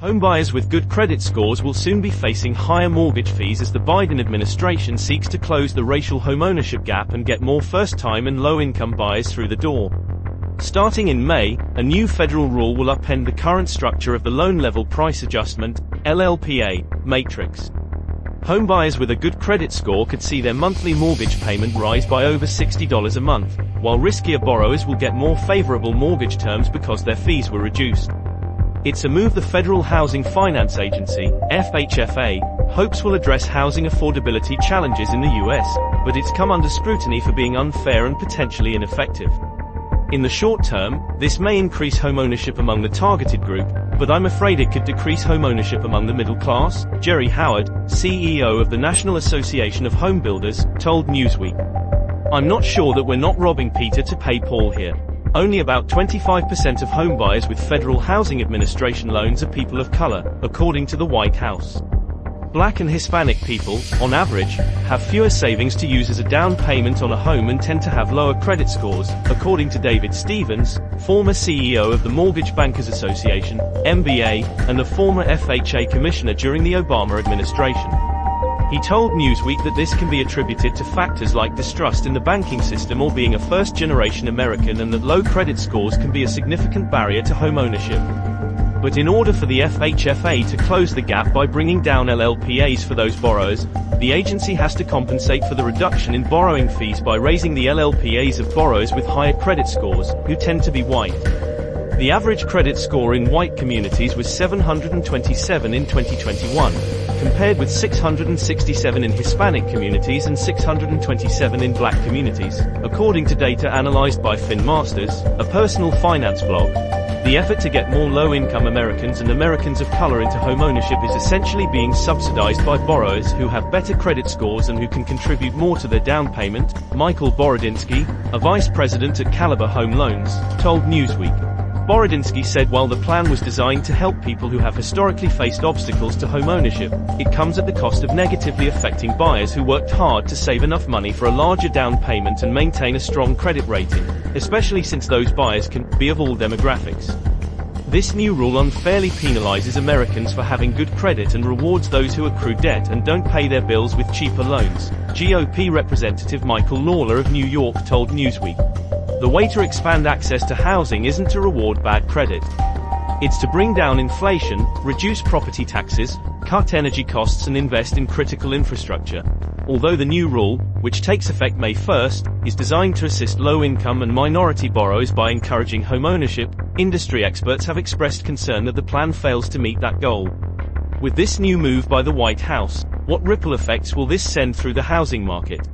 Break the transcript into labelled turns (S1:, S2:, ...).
S1: Homebuyers with good credit scores will soon be facing higher mortgage fees as the Biden administration seeks to close the racial homeownership gap and get more first-time and low-income buyers through the door. Starting in May, a new federal rule will upend the current structure of the Loan Level Price Adjustment (LLPA) matrix. Homebuyers with a good credit score could see their monthly mortgage payment rise by over $60 a month, while riskier borrowers will get more favorable mortgage terms because their fees were reduced. It's a move the Federal Housing Finance Agency, FHFA, hopes will address housing affordability challenges in the U.S., but it's come under scrutiny for being unfair and potentially ineffective. In the short term, this may increase homeownership among the targeted group, but I'm afraid it could decrease homeownership among the middle class, Jerry Howard, CEO of the National Association of Home Builders, told Newsweek. I'm not sure that we're not robbing Peter to pay Paul here. Only about 25% of homebuyers with Federal Housing Administration loans are people of color, according to the White House. Black and Hispanic people, on average, have fewer savings to use as a down payment on a home and tend to have lower credit scores, according to David Stevens, former CEO of the Mortgage Bankers Association, MBA, and a former FHA commissioner during the Obama administration. He told Newsweek that this can be attributed to factors like distrust in the banking system or being a first-generation American, and that low credit scores can be a significant barrier to homeownership. But in order for the FHFA to close the gap by bringing down LLPAs for those borrowers, the agency has to compensate for the reduction in borrowing fees by raising the LLPAs of borrowers with higher credit scores, who tend to be white. The average credit score in white communities was 727 in 2021, compared with 667 in Hispanic communities and 627 in black communities, according to data analyzed by FinMasters, a personal finance blog. The effort to get more low-income Americans and Americans of color into homeownership is essentially being subsidized by borrowers who have better credit scores and who can contribute more to their down payment, Michael Borodinsky, a vice president at Caliber Home Loans, told Newsweek. Borodinsky said while the plan was designed to help people who have historically faced obstacles to homeownership, it comes at the cost of negatively affecting buyers who worked hard to save enough money for a larger down payment and maintain a strong credit rating, especially since those buyers can be of all demographics. This new rule unfairly penalizes Americans for having good credit and rewards those who accrue debt and don't pay their bills with cheaper loans, GOP Representative Michael Lawler of New York told Newsweek. The way to expand access to housing isn't to reward bad credit. It's to bring down inflation, reduce property taxes, cut energy costs and invest in critical infrastructure. Although the new rule, which takes effect May 1st, is designed to assist low-income and minority borrowers by encouraging homeownership, industry experts have expressed concern that the plan fails to meet that goal. With this new move by the White House, what ripple effects will this send through the housing market?